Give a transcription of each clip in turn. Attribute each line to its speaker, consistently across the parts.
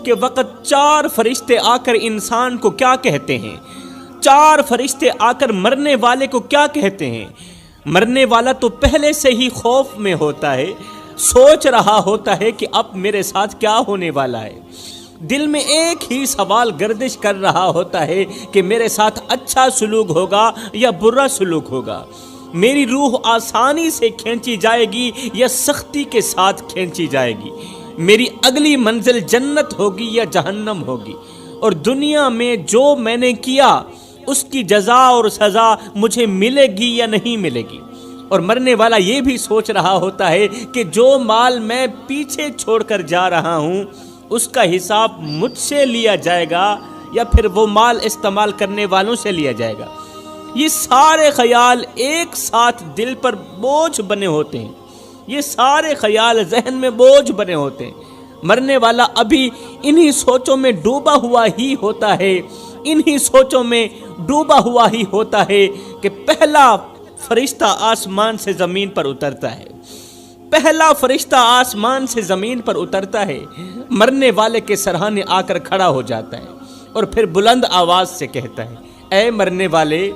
Speaker 1: کے وقت 4 فرشتے آ کر انسان کو کیا کہتے ہیں، 4 فرشتے آ کر مرنے والے کو کیا کہتے ہیں۔ مرنے والا تو پہلے سے ہی خوف میں ہوتا ہے، سوچ رہا ہوتا ہے کہ اب میرے ساتھ کیا ہونے والا ہے۔ دل میں ایک ہی سوال گردش کر رہا ہوتا ہے کہ میرے ساتھ اچھا سلوک ہوگا یا برا سلوک ہوگا، میری روح آسانی سے کھینچی جائے گی یا سختی کے ساتھ کھینچی جائے گی، میری اگلی منزل جنت ہوگی یا جہنم ہوگی، اور دنیا میں جو میں نے کیا اس کی جزا اور سزا مجھے ملے گی یا نہیں ملے گی۔ اور مرنے والا یہ بھی سوچ رہا ہوتا ہے کہ جو مال میں پیچھے چھوڑ کر جا رہا ہوں اس کا حساب مجھ سے لیا جائے گا یا پھر وہ مال استعمال کرنے والوں سے لیا جائے گا۔ یہ سارے خیال ایک ساتھ دل پر بوجھ بنے ہوتے ہیں، یہ سارے خیال ذہن میں بوجھ بنے ہوتے ہیں۔ مرنے والا ابھی انہی سوچوں میں ڈوبا ہوا ہی ہوتا ہے، انہی سوچوں میں ڈوبا ہوا ہی ہوتا ہے کہ پہلا فرشتہ آسمان سے زمین پر اترتا ہے، پہلا فرشتہ آسمان سے زمین پر اترتا ہے، مرنے والے کے سرہانے آ کر کھڑا ہو جاتا ہے اور پھر بلند آواز سے کہتا ہے، اے مرنے والے،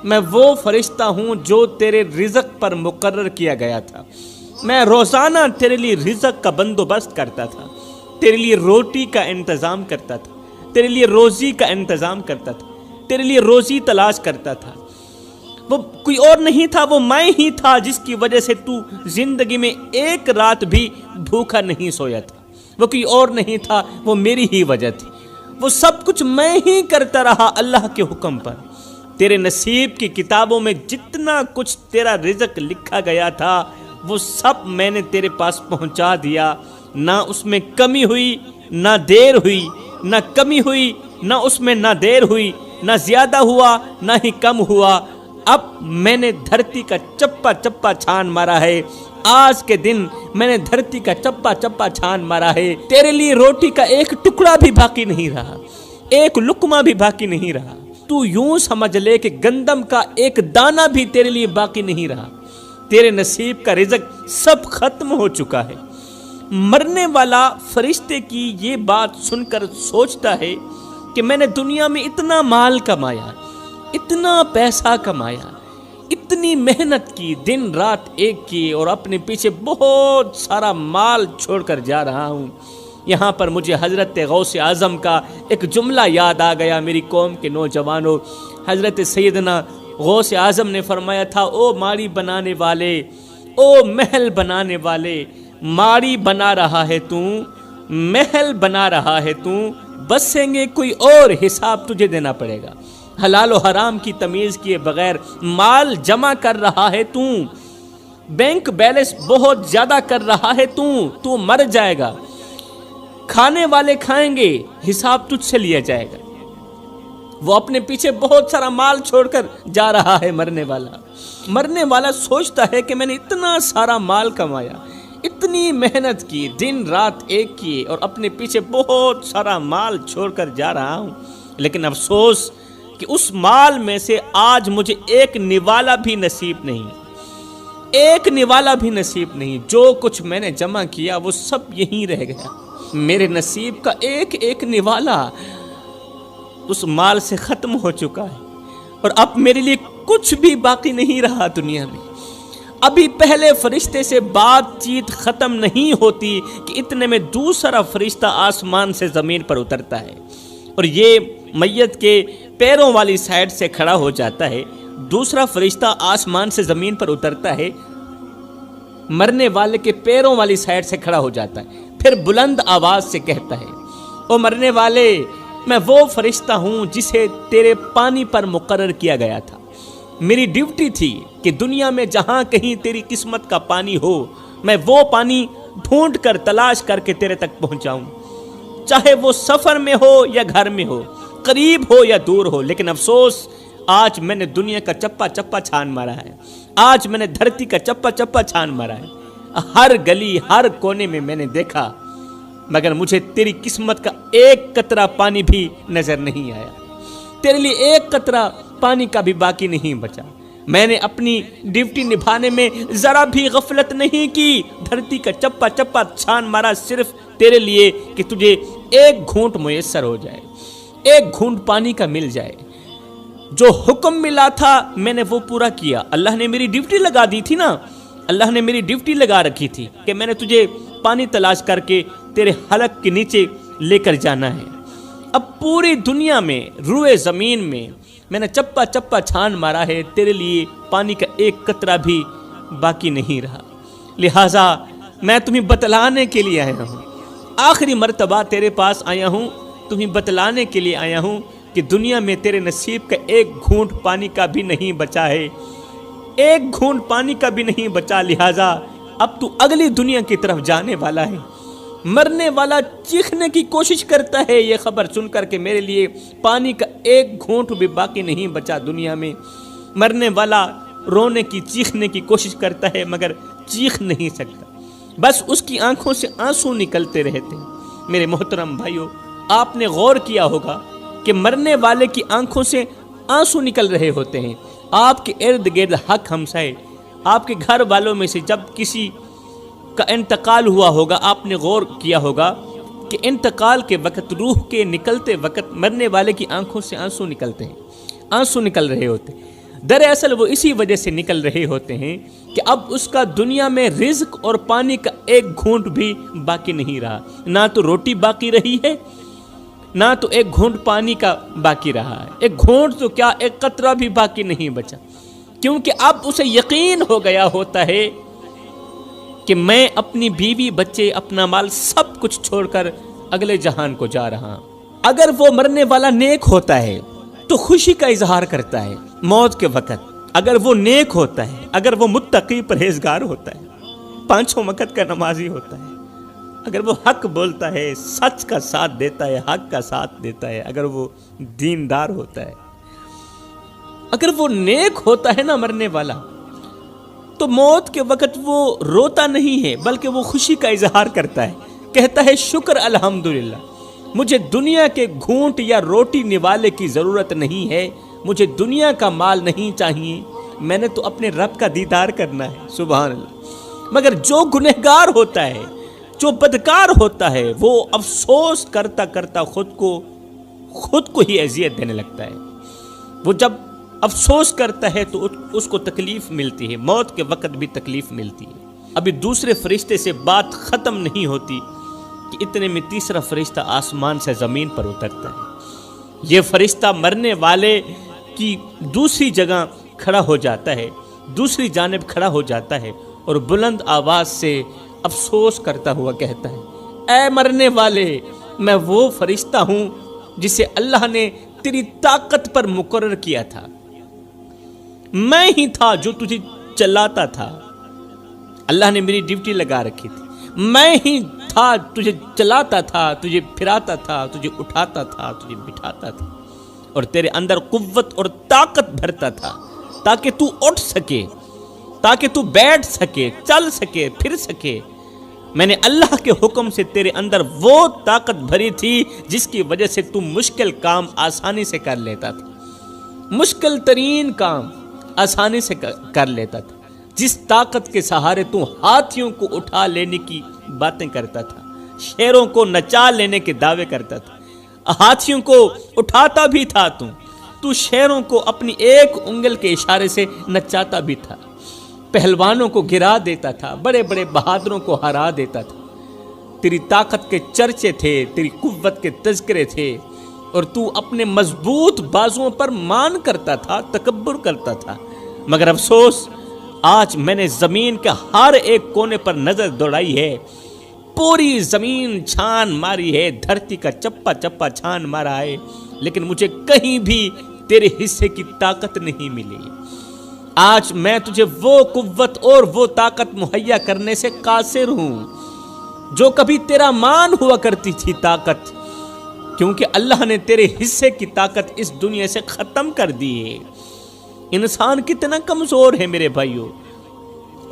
Speaker 1: میں وہ فرشتہ ہوں جو تیرے رزق پر مقرر کیا گیا تھا، میں روزانہ تیرے لیے رزق کا بندوبست کرتا تھا، تیرے لیے روٹی کا انتظام کرتا تھا، تیرے لیے روزی کا انتظام کرتا تھا، تیرے لیے روزی تلاش کرتا تھا۔ وہ کوئی اور نہیں تھا، وہ میں ہی تھا جس کی وجہ سے تو زندگی میں ایک رات بھی بھوکا نہیں سویا تھا، وہ کوئی اور نہیں تھا، وہ میری ہی وجہ تھی، وہ سب کچھ میں ہی کرتا رہا اللہ کے حکم پر۔ تیرے نصیب کی کتابوں میں جتنا کچھ تیرا رزق لکھا گیا تھا وہ سب میں نے تیرے پاس پہنچا دیا، نہ اس میں کمی ہوئی نہ دیر ہوئی، نہ کمی ہوئی نہ اس میں نہ دیر ہوئی، نہ زیادہ ہوا نہ ہی کم ہوا۔ اب میں نے دھرتی کا چپا چپا چھان مارا ہے، آج کے دن میں نے دھرتی کا چپا چپا چھان مارا ہے، تیرے لیے روٹی کا ایک ٹکڑا بھی باقی نہیں رہا، ایک لقمہ بھی باقی نہیں رہا۔ تو یوں سمجھ لے کہ گندم کا ایک دانہ بھی تیرے لیے باقی نہیں رہا، تیرے نصیب کا رزق سب ختم ہو چکا ہے۔ مرنے والا فرشتے کی یہ بات سن کر سوچتا ہے کہ میں نے دنیا میں اتنا مال کمایا، اتنا پیسہ کمایا، اتنی محنت کی، دن رات ایک کی، اور اپنے پیچھے بہت سارا مال چھوڑ کر جا رہا ہوں۔ یہاں پر مجھے حضرت غوث اعظم کا ایک جملہ یاد آ گیا، میری قوم کے نوجوانوں، حضرت سیدنا غوث اعظم نے فرمایا تھا، او ماڑی بنانے والے، او محل بنانے والے، ماڑی بنا رہا ہے تو، محل بنا رہا ہے تو، بسیں گے کوئی اور، حساب تجھے دینا پڑے گا۔ حلال و حرام کی تمیز کیے بغیر مال جمع کر رہا ہے تو، بینک بیلنس بہت زیادہ کر رہا ہے تو مر جائے گا، کھانے والے کھائیں گے، حساب تجھ سے لیا جائے گا۔ وہ اپنے پیچھے بہت سارا مال چھوڑ کر جا رہا ہے مرنے والا سوچتا ہے کہ میں نے اتنا سارا مال کمایا، اتنی محنت کی، دن رات ایک کیے، اور اپنے پیچھے بہت سارا مال چھوڑ کر جا رہا ہوں، لیکن افسوس کہ اس مال میں سے آج مجھے ایک نوالا بھی نصیب نہیں، ایک نوالا بھی نصیب نہیں، جو کچھ میں نے جمع کیا وہ سب یہیں رہ گیا، میرے نصیب کا ایک ایک نوالا اس مال سے ختم ہو چکا ہے، اور اب میرے لیے کچھ بھی باقی نہیں رہا دنیا میں۔ ابھی پہلے فرشتے سے بات چیت ختم نہیں ہوتی کہ اتنے میں دوسرا فرشتہ آسمان سے زمین پر اترتا ہے، اور یہ میت کے پیروں والی سائڈ سے کھڑا ہو جاتا ہے۔ دوسرا فرشتہ آسمان سے زمین پر اترتا ہے، مرنے والے کے پیروں والی سائڈ سے کھڑا ہو جاتا ہے، پھر بلند آواز سے کہتا ہے، او مرنے والے، میں وہ فرشتہ ہوں جسے تیرے پانی پر مقرر کیا گیا تھا۔ میری ڈیوٹی تھی کہ دنیا میں جہاں کہیں تیری قسمت کا پانی ہو، میں وہ پانی ڈھونڈ کر تلاش کر کے تیرے تک پہنچاؤں، چاہے وہ سفر میں ہو یا گھر میں ہو، قریب ہو یا دور ہو۔ لیکن افسوس، آج میں نے دنیا کا چپا چپا چھان مارا ہے، آج میں نے دھرتی کا چپا چپا چھان مارا ہے، ہر گلی ہر کونے میں میں نے دیکھا، مگر مجھے تیری قسمت کا ایک قطرہ پانی بھی نظر نہیں آیا، تیرے لیے ایک قطرہ پانی کا بھی باقی نہیں بچا۔ میں نے اپنی ڈیوٹی نبھانے میں ذرا بھی غفلت نہیں کی، دھرتی کا چپا چپا چھان مارا صرف تیرے لیے کہ تجھے ایک گھونٹ میسر ہو جائے، ایک گھونٹ پانی کا مل جائے۔ جو حکم ملا تھا میں نے وہ پورا کیا، اللہ نے میری ڈیوٹی لگا دی تھی نا، اللہ نے میری ڈیوٹی لگا رکھی تھی کہ میں نے تجھے پانی تلاش کر کے تیرے حلق کے نیچے لے کر جانا ہے۔ اب پوری دنیا میں، روئے زمین میں نے چپا چپا چھان مارا ہے، تیرے لیے پانی کا ایک قطرہ بھی باقی نہیں رہا، لہٰذا میں تمہیں بتلانے کے لیے آیا ہوں، آخری مرتبہ تیرے پاس آیا ہوں، تمہیں بتلانے کے لیے آیا ہوں کہ دنیا میں تیرے نصیب کا ایک گھونٹ پانی کا بھی نہیں بچا ہے، ایک گھونٹ پانی کا بھی نہیں بچا، لہٰذا اب تو اگلی دنیا کی طرف جانے والا ہے۔ مرنے والا چیخنے کی کوشش کرتا ہے یہ خبر سن کر کہ میرے لیے پانی کا ایک گھونٹ بھی باقی نہیں بچا دنیا میں۔ مرنے والا رونے کی، چیخنے کی کوشش کرتا ہے مگر چیخ نہیں سکتا، بس اس کی آنکھوں سے آنسو نکلتے رہتے ہیں۔ میرے محترم بھائیو، آپ نے غور کیا ہوگا کہ مرنے والے کی آنکھوں سے آنسو نکل رہے ہوتے ہیں۔ آپ کے ارد گرد حق ہمسائے، آپ کے گھر والوں میں سے جب کسی کا انتقال ہوا ہوگا، آپ نے غور کیا ہوگا کہ انتقال کے وقت، روح کے نکلتے وقت مرنے والے کی آنکھوں سے آنسو نکلتے ہیں، آنسو نکل رہے ہوتے ہیں۔ دراصل وہ اسی وجہ سے نکل رہے ہوتے ہیں کہ اب اس کا دنیا میں رزق اور پانی کا ایک گھونٹ بھی باقی نہیں رہا، نہ تو روٹی باقی رہی ہے، نہ تو ایک گھونٹ پانی کا باقی رہا ہے، ایک گھونٹ تو کیا ایک قطرہ بھی باقی نہیں بچا، کیونکہ اب اسے یقین ہو گیا ہوتا ہے کہ میں اپنی بیوی، بچے، اپنا مال سب کچھ چھوڑ کر اگلے جہان کو جا رہا ہوں۔ اگر وہ مرنے والا نیک ہوتا ہے تو خوشی کا اظہار کرتا ہے موت کے وقت، اگر وہ نیک ہوتا ہے، اگر وہ متقی پرہیزگار ہوتا ہے، پانچوں وقت کا نمازی ہوتا ہے، اگر وہ حق بولتا ہے، سچ کا ساتھ دیتا ہے، حق کا ساتھ دیتا ہے، اگر وہ دیندار ہوتا ہے، اگر وہ نیک ہوتا ہے نا مرنے والا، تو موت کے وقت وہ روتا نہیں ہے بلکہ وہ خوشی کا اظہار کرتا ہے، کہتا ہے شکر الحمدللہ، مجھے دنیا کے گھونٹ یا روٹی نوالے کی ضرورت نہیں ہے، مجھے دنیا کا مال نہیں چاہیے، میں نے تو اپنے رب کا دیدار کرنا ہے، سبحان اللہ۔ مگر جو گنہگار ہوتا ہے، جو بدکار ہوتا ہے، وہ افسوس کرتا کرتا خود کو ہی اذیت دینے لگتا ہے۔ وہ جب افسوس کرتا ہے تو اس کو تکلیف ملتی ہے، موت کے وقت بھی تکلیف ملتی ہے۔ ابھی دوسرے فرشتے سے بات ختم نہیں ہوتی کہ اتنے میں تیسرا فرشتہ آسمان سے زمین پر اترتا ہے۔ یہ فرشتہ مرنے والے کی دوسری جگہ کھڑا ہو جاتا ہے، دوسری جانب کھڑا ہو جاتا ہے اور بلند آواز سے افسوس کرتا ہوا کہتا ہے، اے مرنے والے، میں وہ فرشتہ ہوں جسے اللہ نے تیری طاقت پر مقرر کیا تھا، میں ہی تھا جو تجھے چلاتا تھا، اللہ نے میری ڈیوٹی لگا رکھی تھی، میں ہی تھا تجھے چلاتا تھا، تجھے پھراتا تھا، تجھے اٹھاتا تھا، تجھے بٹھاتا تھا اور تیرے اندر قوت اور طاقت بھرتا تھا تاکہ تو اٹھ سکے، تاکہ تو بیٹھ سکے، چل سکے، پھر سکے۔ میں نے اللہ کے حکم سے تیرے اندر وہ طاقت بھری تھی جس کی وجہ سے تو مشکل کام آسانی سے کر لیتا تھا، مشکل ترین کام آسانی سے کر لیتا تھا، جس طاقت کے سہارے تو ہاتھیوں کو اٹھا لینے کی باتیں کرتا تھا، شیروں کو نچا لینے کے دعوے کرتا تھا، ہاتھیوں کو اٹھاتا بھی تھا، تو شیروں کو اپنی ایک انگل کے اشارے سے نچاتا بھی تھا، پہلوانوں کو گرا دیتا تھا، بڑے بڑے بہادروں کو ہرا دیتا تھا۔ تیری طاقت کے چرچے تھے، تیری قوت کے تذکرے تھے، اور تو اپنے مضبوط بازوؤں پر مان کرتا تھا، تکبر کرتا تھا۔ مگر افسوس، آج میں نے زمین کے ہر ایک کونے پر نظر دوڑائی ہے، پوری زمین چھان ماری ہے، دھرتی کا چپا چپا چھان مارا ہے، لیکن مجھے کہیں بھی تیرے حصے کی طاقت نہیں ملی۔ آج میں تجھے وہ قوت اور وہ طاقت مہیا کرنے سے قاصر ہوں جو کبھی تیرا مان ہوا کرتی تھی طاقت، کیونکہ اللہ نے تیرے حصے کی طاقت اس دنیا سے ختم کر دی ہے۔ انسان کتنا کمزور ہے میرے بھائیو،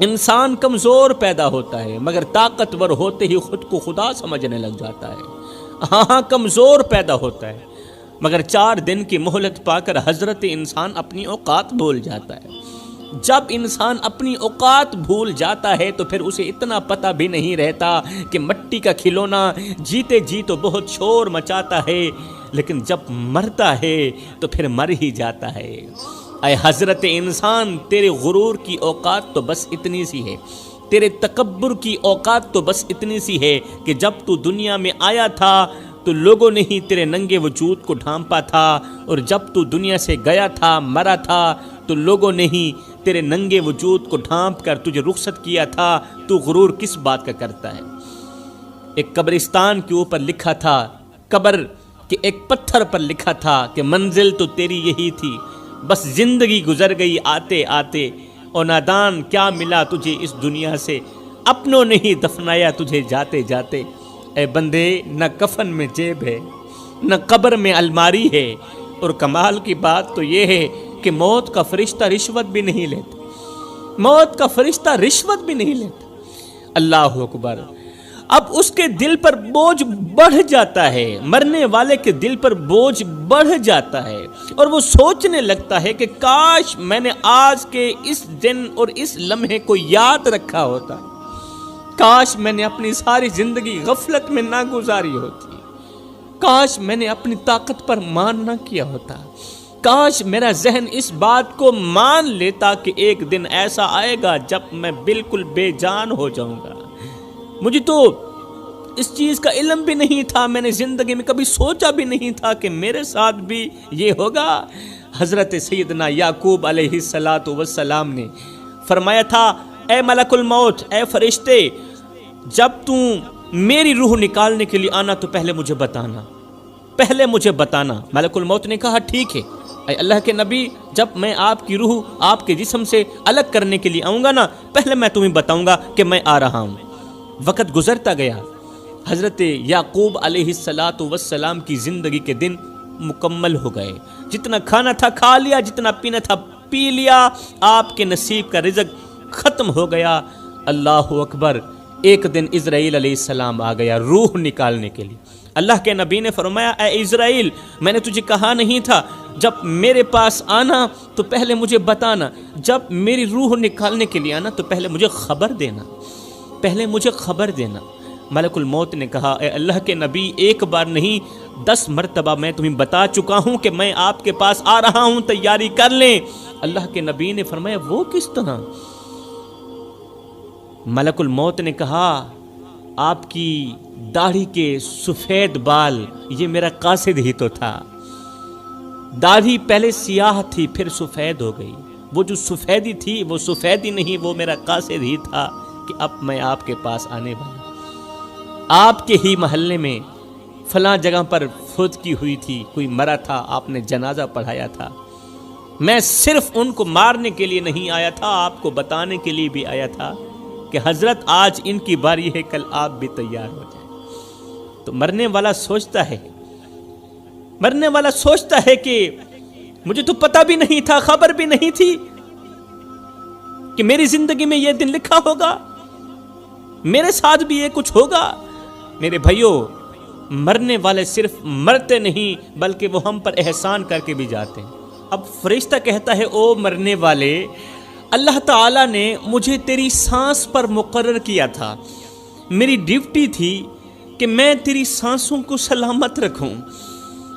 Speaker 1: انسان کمزور پیدا ہوتا ہے مگر طاقتور ہوتے ہی خود کو خدا سمجھنے لگ جاتا ہے۔ ہاں کمزور پیدا ہوتا ہے مگر 4 دن کی مہلت پا کر حضرت انسان اپنی اوقات بھول جاتا ہے۔ جب انسان اپنی اوقات بھول جاتا ہے تو پھر اسے اتنا پتہ بھی نہیں رہتا کہ مٹی کا کھلونا جیتے جی تو بہت شور مچاتا ہے، لیکن جب مرتا ہے تو پھر مر ہی جاتا ہے۔ اے حضرت انسان، تیرے غرور کی اوقات تو بس اتنی سی ہے، تیرے تکبر کی اوقات تو بس اتنی سی ہے کہ جب تو دنیا میں آیا تھا تو لوگوں نے ہی تیرے ننگے وجود کو ڈھانپا تھا، اور جب تو دنیا سے گیا تھا، مرا تھا، تو لوگوں نے ہی تیرے ننگے وجود کو ڈھانپ کر تجھے رخصت کیا تھا۔ تو غرور کس بات کا کرتا ہے؟ ایک قبرستان کے اوپر لکھا تھا، قبر کے ایک پتھر پر لکھا تھا کہ منزل تو تیری یہی تھی، بس زندگی گزر گئی آتے آتے، اور نادان کیا ملا تجھے اس دنیا سے، اپنوں نے ہی دفنایا تجھے جاتے جاتے۔ اے بندے، نہ کفن میں جیب ہے، نہ قبر میں الماری ہے، اور کمال کی بات تو یہ ہے کہ موت کا فرشتہ رشوت بھی نہیں لیتا، موت کا فرشتہ رشوت بھی نہیں لیتا۔ اللہ اکبر۔ اب اس کے دل پر بوجھ بڑھ جاتا ہے، مرنے والے کے دل پر بوجھ بڑھ جاتا ہے، اور وہ سوچنے لگتا ہے کہ کاش میں نے آج کے اس دن اور اس لمحے کو یاد رکھا ہوتا، کاش میں نے اپنی ساری زندگی غفلت میں نہ گزاری ہوتی، کاش میں نے اپنی طاقت پر مان نہ کیا ہوتا، کاش میرا ذہن اس بات کو مان لیتا کہ ایک دن ایسا آئے گا جب میں بالکل بے جان ہو جاؤں گا۔ مجھے تو اس چیز کا علم بھی نہیں تھا، میں نے زندگی میں کبھی سوچا بھی نہیں تھا کہ میرے ساتھ بھی یہ ہوگا۔ حضرت سیدنا یعقوب علیہ السلام نے فرمایا تھا، اے ملک الموت، اے فرشتے، جب تم میری روح نکالنے کے لیے آنا تو پہلے مجھے بتانا، پہلے مجھے بتانا۔ ملک الموت نے کہا ٹھیک ہے، اے اللہ کے نبی، جب میں آپ کی روح آپ کے جسم سے الگ کرنے کے لیے آؤں گا نا، پہلے میں تمہیں بتاؤں گا کہ میں آ رہا ہوں۔ وقت گزرتا گیا، حضرت یعقوب علیہ السلام کی زندگی کے دن مکمل ہو گئے، جتنا کھانا تھا کھا لیا، جتنا پینا تھا پی لیا، آپ کے نصیب کا رزق ختم ہو گیا۔ اللہ اکبر۔ ایک دن اسرائیل علیہ السلام آ گیا روح نکالنے کے لیے۔ اللہ کے نبی نے فرمایا، اے اسرائیل، میں نے تجھے کہا نہیں تھا جب میرے پاس آنا تو پہلے مجھے بتانا، جب میری روح نکالنے کے لیے آنا تو پہلے مجھے خبر دینا، پہلے مجھے خبر دینا۔ ملک الموت نے کہا، اے اللہ کے نبی، ایک بار نہیں 10 مرتبہ میں تمہیں بتا چکا ہوں کہ میں آپ کے پاس آ رہا ہوں، تیاری کر لیں۔ اللہ کے نبی نے فرمایا، وہ کس طرح؟ ملک الموت نے کہا، آپ کی داڑھی کے سفید بال، یہ میرا قاصد ہی تو تھا۔ داڑھی پہلے سیاہ تھی پھر سفید ہو گئی، وہ جو سفیدی تھی وہ سفیدی نہیں، وہ میرا قاصد ہی تھا کہ اب میں آپ کے پاس آنے والا۔ آپ کے ہی محلے میں فلاں جگہ پر فوت کی ہوئی تھی، کوئی مرا تھا، آپ نے جنازہ پڑھایا تھا۔ میں صرف ان کو مارنے کے لیے نہیں آیا تھا، آپ کو بتانے کے لیے بھی آیا تھا کہ حضرت آج ان کی باری ہے، کل آپ بھی تیار ہو جائیں۔ تو مرنے والا سوچتا ہے، مرنے والا سوچتا ہے کہ مجھے تو پتہ بھی نہیں تھا، خبر بھی نہیں تھی کہ میری زندگی میں یہ دن لکھا ہوگا، میرے ساتھ بھی یہ کچھ ہوگا۔ میرے بھائیوں، مرنے والے صرف مرتے نہیں بلکہ وہ ہم پر احسان کر کے بھی جاتے ہیں۔ اب فرشتہ کہتا ہے، او مرنے والے، اللہ تعالیٰ نے مجھے تیری سانس پر مقرر کیا تھا، میری ڈیوٹی تھی کہ میں تیری سانسوں کو سلامت رکھوں،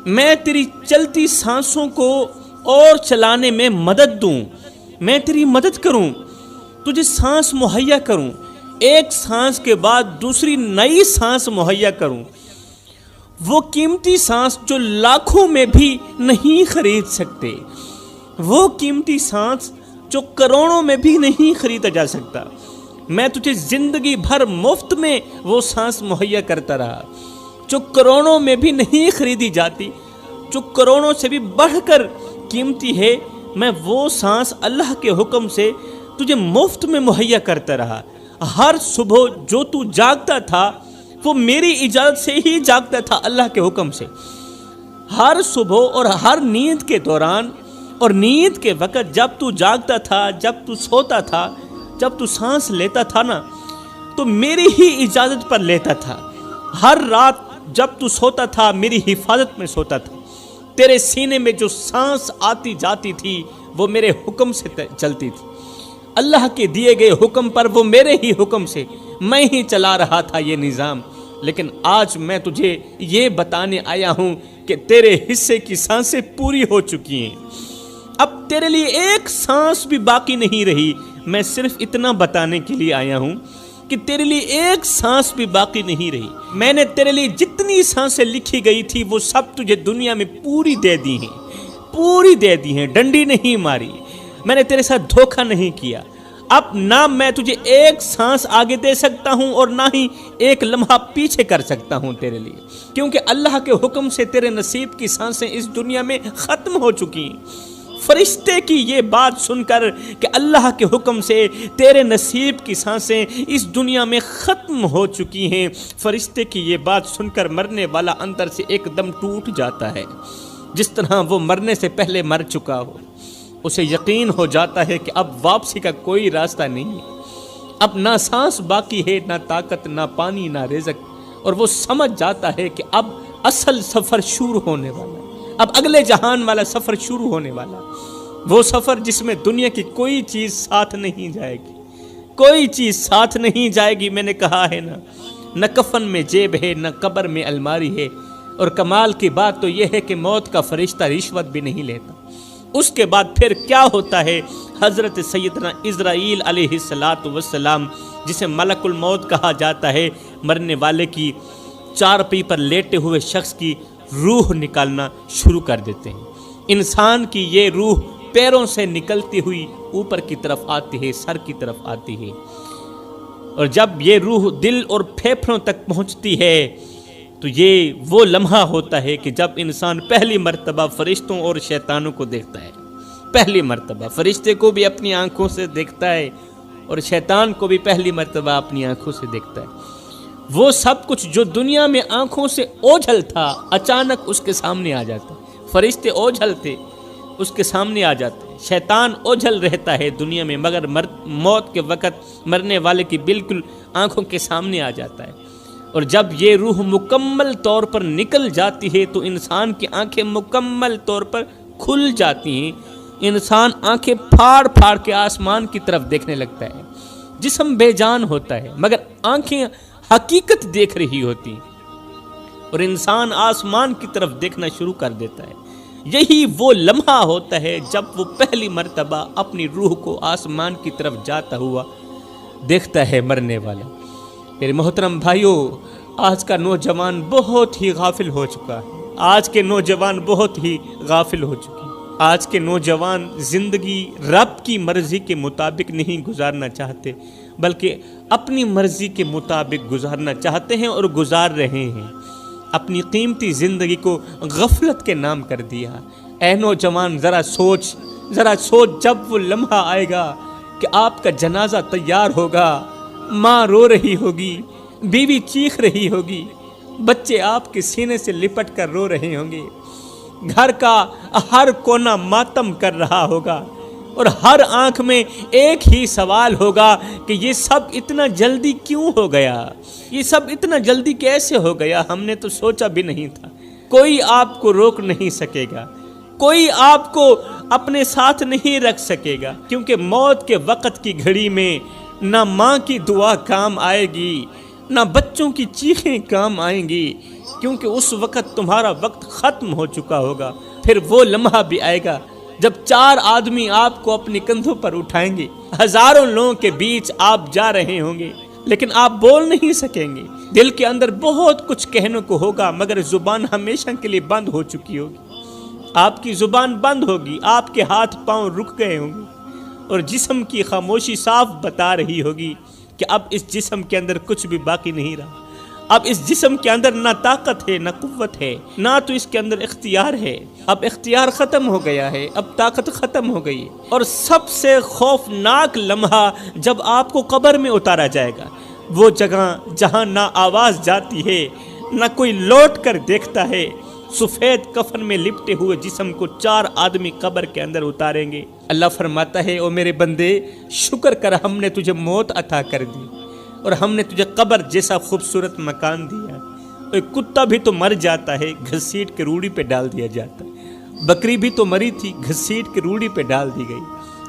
Speaker 1: میں تیری چلتی سانسوں کو اور چلانے میں مدد دوں، میں تیری مدد کروں، تجھے سانس مہیا کروں، ایک سانس کے بعد دوسری نئی سانس مہیا کروں، وہ قیمتی سانس جو لاکھوں میں بھی نہیں خرید سکتے، وہ قیمتی سانس جو کروڑوں میں بھی نہیں خریدا جا سکتا، میں تجھے زندگی بھر مفت میں وہ سانس مہیا کرتا رہا جو کروڑوں میں بھی نہیں خریدی جاتی، جو کروڑوں سے بھی بڑھ کر قیمتی ہے، میں وہ سانس اللہ کے حکم سے تجھے مفت میں مہیا کرتا رہا۔ ہر صبح جو تو جاگتا تھا وہ میری اجازت سے ہی جاگتا تھا، اللہ کے حکم سے۔ ہر صبح اور ہر نیند کے دوران اور نیند کے وقت جب تو جاگتا تھا، جب تو سوتا تھا، جب تو سانس لیتا تھا نا، تو میری ہی اجازت پر لیتا تھا۔ ہر رات جب تو سوتا تھا میری حفاظت میں سوتا تھا، تیرے سینے میں جو سانس آتی جاتی تھی وہ میرے حکم سے چلتی تھی۔ اللہ کے دیے گئے حکم پر، وہ میرے ہی حکم سے میں ہی چلا رہا تھا یہ نظام، لیکن آج میں تجھے یہ بتانے آیا ہوں کہ تیرے حصے کی سانسیں پوری ہو چکی ہیں، اب تیرے لیے ایک سانس بھی باقی نہیں رہی۔ میں صرف اتنا بتانے کے لیے آیا ہوں کہ تیرے لیے ایک سانس بھی باقی نہیں رہی۔ میں نے تیرے لیے جتنی سانسیں لکھی گئی تھی وہ سب تجھے دنیا میں پوری دے دی ہیں، پوری دے دی ہیں، ڈنڈی نہیں ماری، میں نے تیرے ساتھ دھوکہ نہیں کیا۔ اب نہ میں تجھے ایک سانس آگے دے سکتا ہوں اور نہ ہی ایک لمحہ پیچھے کر سکتا ہوں تیرے لیے، کیونکہ اللہ کے حکم سے تیرے نصیب کی سانسیں اس دنیا میں ختم ہو چکی ہیں۔ فرشتے کی یہ بات سن کر کہ اللہ کے حکم سے تیرے نصیب کی سانسیں اس دنیا میں ختم ہو چکی ہیں، فرشتے کی یہ بات سن کر مرنے والا اندر سے ایک دم ٹوٹ جاتا ہے، جس طرح وہ مرنے سے پہلے مر چکا ہو۔ اسے یقین ہو جاتا ہے کہ اب واپسی کا کوئی راستہ نہیں ہے، اب نہ سانس باقی ہے، نہ طاقت، نہ پانی، نہ رزق، اور وہ سمجھ جاتا ہے کہ اب اصل سفر شروع ہونے والا ہے، اب اگلے جہان والا سفر شروع ہونے والا، وہ سفر جس میں دنیا کی کوئی چیز ساتھ نہیں جائے گی، کوئی چیز ساتھ نہیں جائے گی۔ میں نے کہا ہے نہ کفن میں جیب ہے، نہ قبر میں الماری ہے، اور کمال کی بات تو یہ ہے کہ موت کا فرشتہ رشوت بھی نہیں لیتا۔ اس کے بعد پھر کیا ہوتا ہے؟ حضرت سیدنا عزرائیل علیہ السلام، جسے ملک الموت کہا جاتا ہے، مرنے والے کی چارپائی پر لیٹے ہوئے شخص کی روح نکالنا شروع کر دیتے ہیں۔ انسان کی یہ روح پیروں سے نکلتی ہوئی اوپر کی طرف آتی ہے، سر کی طرف آتی ہے، اور جب یہ روح دل اور پھیپھڑوں تک پہنچتی ہے تو یہ وہ لمحہ ہوتا ہے کہ جب انسان پہلی مرتبہ فرشتوں اور شیطانوں کو دیکھتا ہے، پہلی مرتبہ فرشتے کو بھی اپنی آنکھوں سے دیکھتا ہے اور شیطان کو بھی پہلی مرتبہ اپنی آنکھوں سے دیکھتا ہے۔ وہ سب کچھ جو دنیا میں آنکھوں سے اوجھل تھا اچانک اس کے سامنے آ جاتا ہے۔ فرشتے اوجھل تھے، اس کے سامنے آ جاتے ہیں۔ شیطان اوجھل رہتا ہے دنیا میں، مگر موت کے وقت مرنے والے کی بالکل آنکھوں کے سامنے آ جاتا ہے، اور جب یہ روح مکمل طور پر نکل جاتی ہے تو انسان کی آنکھیں مکمل طور پر کھل جاتی ہیں۔ انسان آنکھیں پھاڑ پھاڑ کے آسمان کی طرف دیکھنے لگتا ہے، جسم بے جان ہوتا ہے مگر آنکھیں حقیقت دیکھ رہی ہوتی ہیں، اور انسان آسمان کی طرف دیکھنا شروع کر دیتا ہے۔ یہی وہ لمحہ ہوتا ہے جب وہ پہلی مرتبہ اپنی روح کو آسمان کی طرف جاتا ہوا دیکھتا ہے مرنے والا۔ میرے محترم بھائیوں، آج کا نوجوان بہت ہی غافل ہو چکا ہے، آج کے نوجوان بہت ہی غافل ہو چکے ہیں۔ آج کے نوجوان زندگی رب کی مرضی کے مطابق نہیں گزارنا چاہتے، بلکہ اپنی مرضی کے مطابق گزارنا چاہتے ہیں اور گزار رہے ہیں۔ اپنی قیمتی زندگی کو غفلت کے نام کر دیا۔ اے نوجوان، ذرا سوچ، جب وہ لمحہ آئے گا کہ آپ کا جنازہ تیار ہوگا، ماں رو رہی ہوگی، بیوی چیخ رہی ہوگی، بچے آپ کے سینے سے لپٹ کر رو رہے ہوں گے، گھر کا ہر کونا ماتم کر رہا ہوگا، اور ہر آنکھ میں ایک ہی سوال ہوگا کہ یہ سب اتنا جلدی کیوں ہو گیا، یہ سب اتنا جلدی کیسے ہو گیا، ہم نے تو سوچا بھی نہیں تھا۔ کوئی آپ کو روک نہیں سکے گا، کوئی آپ کو اپنے ساتھ نہیں رکھ سکے گا، کیونکہ موت کے وقت کی گھڑی میں نہ ماں کی دعا کام آئے گی، نہ بچوں کی چیخیں کام آئیں گی، کیونکہ اس وقت تمہارا وقت ختم ہو چکا ہوگا۔ پھر وہ لمحہ بھی آئے گا جب 4 آدمی آپ کو اپنے کندھوں پر اٹھائیں گے، ہزاروں لوگوں کے بیچ آپ جا رہے ہوں گے، لیکن آپ بول نہیں سکیں گے۔ دل کے اندر بہت کچھ کہنے کو ہوگا مگر زبان ہمیشہ کے لیے بند ہو چکی ہوگی، آپ کی زبان بند ہوگی، آپ کے ہاتھ پاؤں رک گئے ہوں گے، اور جسم کی خاموشی صاف بتا رہی ہوگی کہ اب اس جسم کے اندر کچھ بھی باقی نہیں رہا، اب اس جسم کے اندر نہ طاقت ہے، نہ قوت ہے، نہ تو اس کے اندر اختیار ہے، اب اختیار ختم ہو گیا ہے، اب طاقت ختم ہو گئی ہے۔ اور سب سے خوفناک لمحہ جب آپ کو قبر میں اتارا جائے گا، وہ جگہ جہاں نہ آواز جاتی ہے، نہ کوئی لوٹ کر دیکھتا ہے، سفید کفن میں لپٹے ہوئے جسم کو 4 آدمی قبر کے اندر اتاریں گے۔ اللہ فرماتا ہے، او میرے بندے، شکر کر ہم نے تجھے موت عطا کر دی، اور ہم نے تجھے قبر جیسا خوبصورت مکان دیا۔ ایک کتا بھی تو مر جاتا ہے، گھسیٹ کے روڑی پہ ڈال دیا جاتا ہے، بکری بھی تو مری تھی، گھسیٹ کے روڑی پہ ڈال دی گئی۔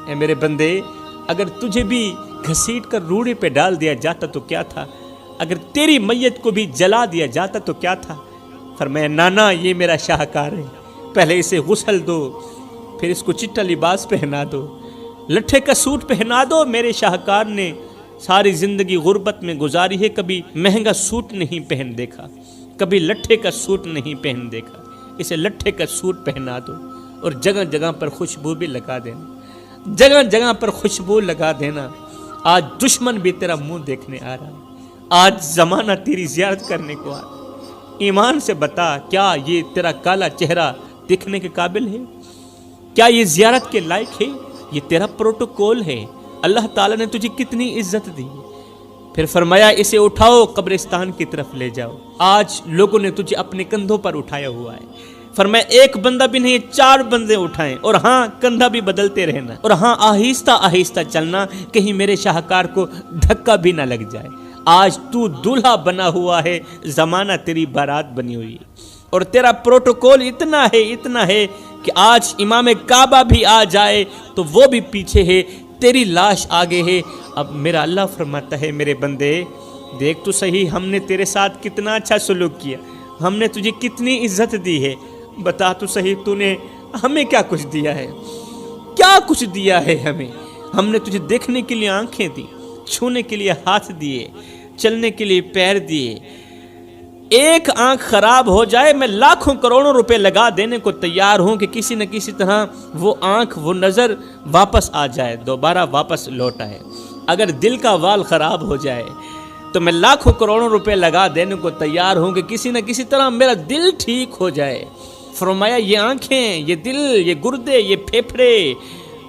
Speaker 1: اے میرے بندے، اگر تجھے بھی گھسیٹ کر روڑے پہ ڈال دیا جاتا تو کیا تھا؟ اگر تیری میت کو بھی جلا دیا جاتا تو کیا تھا؟ فرمایا نانا یہ میرا شاہکار ہے، پہلے اسے غسل دو، پھر اس کو چٹا لباس پہنا دو، لٹھے کا سوٹ پہنا دو۔ میرے شاہکار نے ساری زندگی غربت میں گزاری ہے، کبھی مہنگا سوٹ نہیں پہن دیکھا، کبھی لٹھے کا سوٹ نہیں پہن دیکھا، اسے لٹھے کا سوٹ پہنا دو اور جگہ جگہ پر خوشبو بھی لگا دینا، جگہ جگہ پر خوشبو لگا دینا۔ آج دشمن بھی تیرا منہ دیکھنے آ رہا ہے، آج زمانہ تیری زیارت کرنے کو آ رہا ہے۔ ایمان سے بتا، کیا یہ تیرا کالا چہرہ دیکھنے کے قابل ہے؟ کیا یہ زیارت کے لائق ہے؟ یہ تیرا پروٹوکول ہے۔ اللہ تعالیٰ نے تجھے کتنی عزت دی۔ پھر فرمایا اسے اٹھاؤ، قبرستان کی طرف لے جاؤ۔ آج لوگوں نے تجھے اپنے کندھوں پر اٹھایا ہوا ہے۔ فرمایا ایک بندہ بھی نہیں، 4 بندے اٹھائیں، اور ہاں کندھا بھی بدلتے رہنا، اور ہاں آہستہ آہستہ چلنا، کہیں میرے شاہکار کو دھکا بھی نہ لگ جائے۔ آج تو دولہا بنا ہوا ہے، زمانہ تیری بارات بنی ہوئی ہے، اور تیرا پروٹوکول اتنا ہے کہ آج امام کعبہ بھی آ جائے تو وہ بھی پیچھے ہے، تیری لاش آگے ہے۔ اب میرا اللہ فرماتا ہے میرے بندے دیکھ تو صحیح، ہم نے تیرے ساتھ کتنا اچھا سلوک کیا، ہم نے تجھے کتنی عزت دی ہے، بتا تو صحیح تو نے ہمیں کیا کچھ دیا ہے؟ کیا کچھ دیا ہے ہمیں؟ ہم نے تجھے دیکھنے کے لیے آنکھیں دی، چھونے کے لیے ہاتھ دیے، چلنے کے لیے پیر دیے۔ ایک آنکھ خراب ہو جائے میں لاکھوں کروڑوں روپے لگا دینے کو تیار ہوں کہ کسی نہ کسی طرح وہ آنکھ، وہ نظر واپس آ جائے، دوبارہ واپس لوٹ آئے۔ اگر دل کا وال خراب ہو جائے تو میں لاکھوں کروڑوں روپے لگا دینے کو تیار ہوں کہ کسی نہ کسی طرح میرا دل ٹھیک ہو جائے۔ فرمایا یہ آنکھیں، یہ دل، یہ گردے، یہ پھیپھڑے،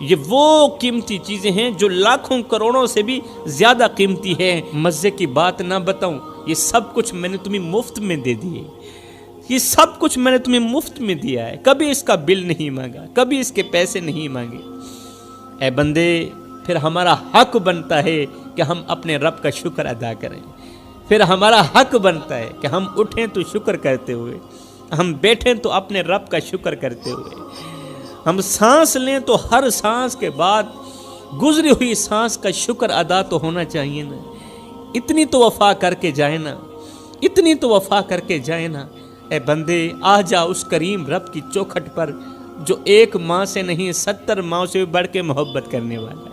Speaker 1: یہ وہ قیمتی چیزیں ہیں جو لاکھوں کروڑوں سے بھی زیادہ قیمتی ہے۔ مزے کی بات نہ بتاؤں، یہ سب کچھ میں نے تمہیں مفت میں دے دیے، یہ سب کچھ میں نے تمہیں مفت میں دیا ہے، کبھی اس کا بل نہیں مانگا، کبھی اس کے پیسے نہیں مانگے۔ اے بندے پھر ہمارا حق بنتا ہے کہ ہم اپنے رب کا شکر ادا کریں، پھر ہمارا حق بنتا ہے کہ ہم اٹھیں تو شکر کرتے ہوئے، ہم بیٹھیں تو اپنے رب کا شکر کرتے ہوئے، ہم سانس لیں تو ہر سانس کے بعد گزری ہوئی سانس کا شکر ادا تو ہونا چاہیے نا۔ اتنی تو وفا کر کے جائے نا، اتنی تو وفا کر کے جائے نا۔ اے بندے آ جا اس کریم رب کی چوکھٹ پر جو ایک ماں سے نہیں 70 ماں سے بڑھ کے محبت کرنے والا ہے۔